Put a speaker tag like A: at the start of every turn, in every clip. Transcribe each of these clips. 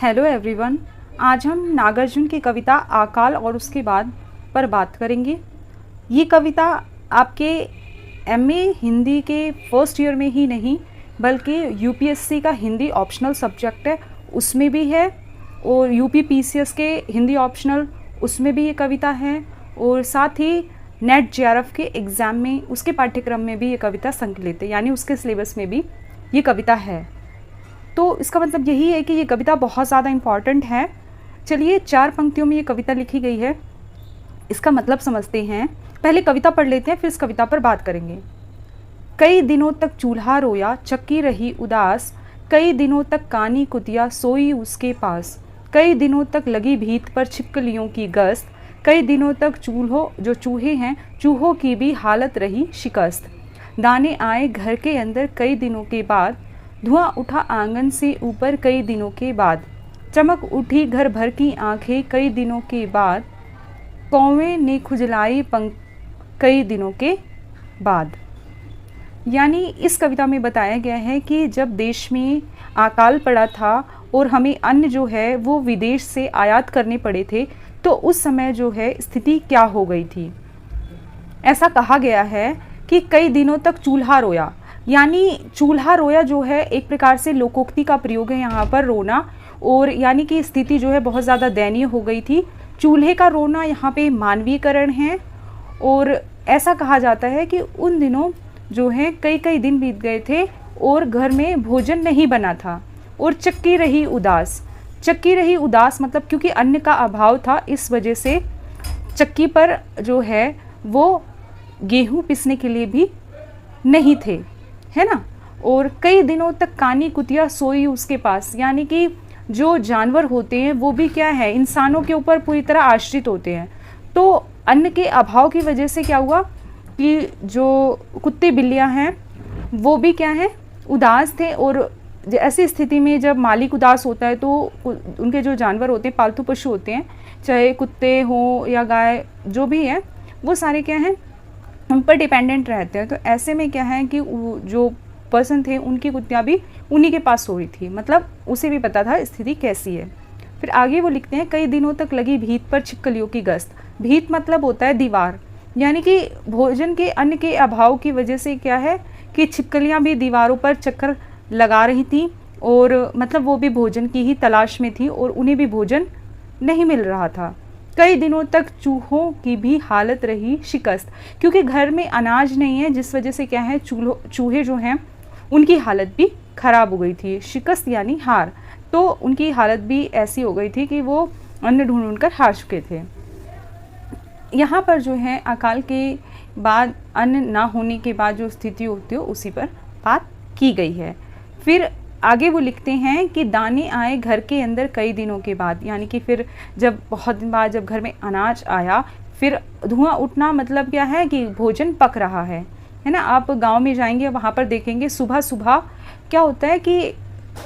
A: Hello everyone. आज हम नागार्जुन की कविता आकाल और उसके बाद पर बात करेंगे। ये कविता आपके एमए हिंदी के फर्स्ट ईयर में ही नहीं बल्कि यूपीएससी का हिंदी ऑप्शनल सब्जेक्ट है उसमें भी है, और यूपी पीसीएस के हिंदी ऑप्शनल उसमें भी ये कविता है, और साथ ही नेट जेआरएफ के एग्ज़ाम में उसके पाठ्यक्रम में भी ये कविता संकलित है, यानी उसके सिलेबस में भी ये कविता है। तो इसका मतलब यही है कि ये कविता बहुत ज़्यादा इम्पॉर्टेंट है। चलिए 4 पंक्तियों में ये कविता लिखी गई है, इसका मतलब समझते हैं। पहले कविता पढ़ लेते हैं, फिर इस कविता पर बात करेंगे। कई दिनों तक चूल्हा रोया, चक्की रही उदास, कई दिनों तक कानी कुतिया सोई उसके पास, कई दिनों तक लगी भीत पर छिपकलियों की गश्त, कई दिनों तक जो चूहे हैं चूहों की भी हालत रही शिकस्त, दाने आए घर के अंदर कई दिनों के बाद, धुआं उठा आंगन से ऊपर कई दिनों के बाद, चमक उठी घर भर की आंखें कई दिनों के बाद, कौवे ने खुजलाई पंख कई दिनों के बाद। यानी इस कविता में बताया गया है कि जब देश में अकाल पड़ा था और हमें अन्न जो है वो विदेश से आयात करने पड़े थे, तो उस समय जो है स्थिति क्या हो गई थी। ऐसा कहा गया है कि कई दिनों तक चूल्हा रोया, यानी चूल्हा रोया जो है एक प्रकार से लोकोक्ति का प्रयोग है यहाँ पर, रोना, और यानी कि स्थिति जो है बहुत ज़्यादा दयनीय हो गई थी। चूल्हे का रोना यहाँ पे मानवीयकरण है, और ऐसा कहा जाता है कि उन दिनों जो है कई कई दिन बीत गए थे और घर में भोजन नहीं बना था, और चक्की रही उदास। चक्की रही उदास मतलब क्योंकि अन्न का अभाव था, इस वजह से चक्की पर जो है वो गेहूँ पीसने के लिए भी नहीं थे, है ना। और कई दिनों तक कानी कुतिया सोई उसके पास, यानी कि जो जानवर होते हैं वो भी क्या है, इंसानों के ऊपर पूरी तरह आश्रित होते हैं। तो अन्न के अभाव की वजह से क्या हुआ कि जो कुत्ते बिल्लियां हैं वो भी क्या है, उदास थे। और ऐसी स्थिति में जब मालिक उदास होता है तो उनके जो जानवर होते हैं, पालतू पशु होते हैं, चाहे कुत्ते हो या गाय, जो भी है वो सारे क्या हैं, उन पर डिपेंडेंट रहते हैं। तो ऐसे में क्या है कि जो पर्सन थे उनकी कुत्तियाँ भी उन्हीं के पास सो रही थी, मतलब उसे भी पता था स्थिति कैसी है। फिर आगे वो लिखते हैं, कई दिनों तक लगी भीत पर छिपकलियों की गश्त। भीत मतलब होता है दीवार, यानी कि भोजन के अन्न के अभाव की वजह से क्या है कि छिपकलियाँ भी दीवारों पर चक्कर लगा रही थी, और मतलब वो भी भोजन की ही तलाश में थी और उन्हें भी भोजन नहीं मिल रहा था। कई दिनों तक चूहों की भी हालत रही शिकस्त, क्योंकि घर में अनाज नहीं है, जिस वजह से क्या है चूहे जो हैं उनकी हालत भी खराब हो गई थी। शिकस्त यानी हार, तो उनकी हालत भी ऐसी हो गई थी कि वो अन्न ढूंढ कर हार चुके थे। यहाँ पर जो है अकाल के बाद अन्न ना होने के बाद जो स्थिति होती है उसी पर बात की गई है। फिर आगे वो लिखते हैं कि दाने आए घर के अंदर कई दिनों के बाद, यानी कि फिर जब बहुत दिन बाद जब घर में अनाज आया, फिर धुआं उठना मतलब क्या है कि भोजन पक रहा है ना। आप गांव में जाएंगे, वहाँ पर देखेंगे सुबह सुबह क्या होता है कि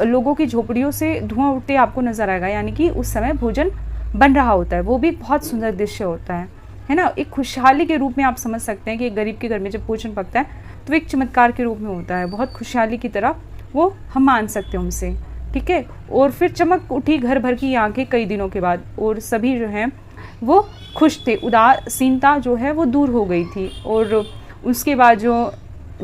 A: लोगों की झोपड़ियों से धुआं उठते आपको नज़र आएगा, यानी कि उस समय भोजन बन रहा होता है। वो भी बहुत सुंदर दृश्य होता है ना। एक खुशहाली के रूप में आप समझ सकते हैं कि एक गरीब के घर में जब भोजन पकता है तो एक चमत्कार के रूप में होता है, बहुत खुशहाली की तरह वो हम मान सकते हैं उनसे, ठीक है। और फिर चमक उठी घर भर की आंखें कई दिनों के बाद, और सभी जो हैं वो खुश थे, उदासीनता जो है वो दूर हो गई थी। और उसके बाद जो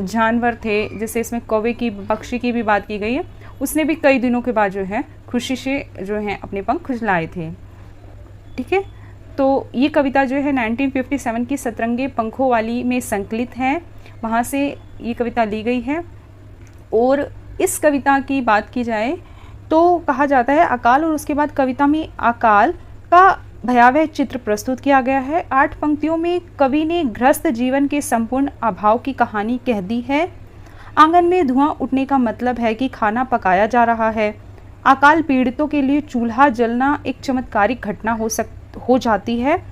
A: जानवर थे, जैसे इसमें कौवे की, पक्षी की भी बात की गई है, उसने भी कई दिनों के बाद जो है खुशी से जो है अपने पंख खुजलाए थे, ठीक है। तो ये कविता जो है 1957 की सतरंगे पंखों वाली में संकलित है, वहाँ से ये कविता ली गई है। और इस कविता की बात की जाए तो कहा जाता है अकाल, और उसके बाद कविता में अकाल का भयावह चित्र प्रस्तुत किया गया है। 8 पंक्तियों में कवि ने ग्रस्त जीवन के संपूर्ण अभाव की कहानी कह दी है। आंगन में धुआं उठने का मतलब है कि खाना पकाया जा रहा है। अकाल पीड़ितों के लिए चूल्हा जलना एक चमत्कारिक घटना हो जाती है,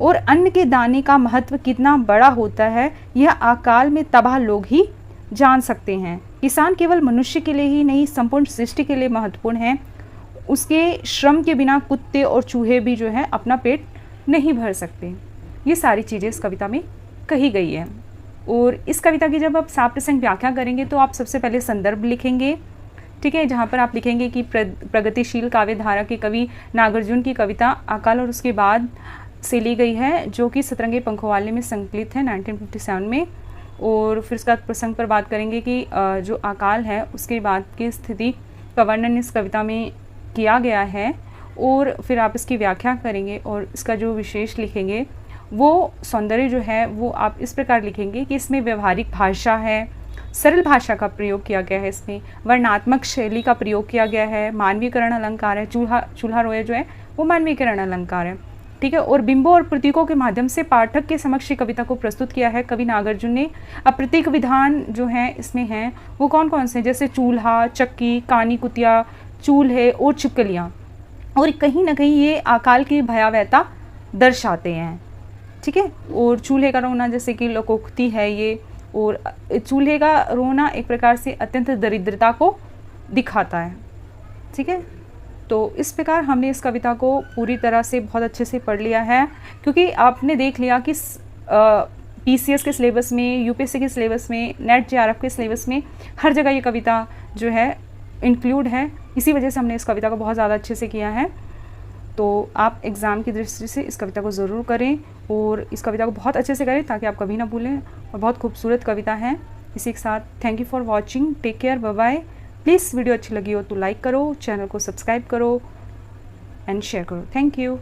A: और अन्न के दाने का महत्व कितना बड़ा होता है यह अकाल में तबाह लोग ही जान सकते हैं। किसान केवल मनुष्य के लिए ही नहीं, संपूर्ण सृष्टि के लिए महत्वपूर्ण है। उसके श्रम के बिना कुत्ते और चूहे भी जो है अपना पेट नहीं भर सकते। ये सारी चीज़ें इस कविता में कही गई है। और इस कविता की जब आप साप्रसंग व्याख्या करेंगे तो आप सबसे पहले संदर्भ लिखेंगे, ठीक है, जहाँ पर आप लिखेंगे कि प्रगतिशील काव्य धारा के कवि नागार्जुन की कविता अकाल और उसके बाद से ली गई है, जो कि सतरंगी पंखवाले में संकलित है 1957 में। और फिर उसके बाद प्रसंग पर बात करेंगे कि जो अकाल है उसके बाद की स्थिति का वर्णन इस कविता में किया गया है, और फिर आप इसकी व्याख्या करेंगे और इसका जो विशेष लिखेंगे वो सौंदर्य जो है वो आप इस प्रकार लिखेंगे कि इसमें व्यवहारिक भाषा है, सरल भाषा का प्रयोग किया गया है, इसमें वर्णात्मक शैली का प्रयोग किया गया है, मानवीकरण अलंकार है, चूल्हा रोया जो है वो मानवीकरण अलंकार है, ठीक है। और बिंबों और प्रतीकों के माध्यम से पाठक के समक्ष कविता को प्रस्तुत किया है कवि नागार्जुन ने। अब प्रतीक विधान जो है इसमें हैं वो कौन कौन से, जैसे चूल्हा, चक्की, कानी कुतिया, चूल्हे और छिपकलियाँ, और कहीं ना कहीं ये अकाल की भयावहता दर्शाते हैं, ठीक है। और चूल्हे का रोना जैसे कि लोकोक्ति है ये, और चूल्हे का रोना एक प्रकार से अत्यंत दरिद्रता को दिखाता है, ठीक है। तो इस प्रकार हमने इस कविता को पूरी तरह से बहुत अच्छे से पढ़ लिया है, क्योंकि आपने देख लिया कि पीसीएस के सिलेबस में, यूपीएससी के सिलेबस में, नेट जेआरएफ के सिलेबस में हर जगह ये कविता जो है इंक्लूड है। इसी वजह से हमने इस कविता को बहुत ज़्यादा अच्छे से किया है। तो आप एग्ज़ाम की दृष्टि से इस कविता को ज़रूर करें और इस कविता को बहुत अच्छे से करें ताकि आप कभी ना भूलें, और बहुत खूबसूरत कविता है। इसी के साथ thank you for watching, take care, bye bye. Please video अच्छी लगी हो तो लाइक करो, चैनल को सब्सक्राइब करो एंड शेयर करो। Thank you.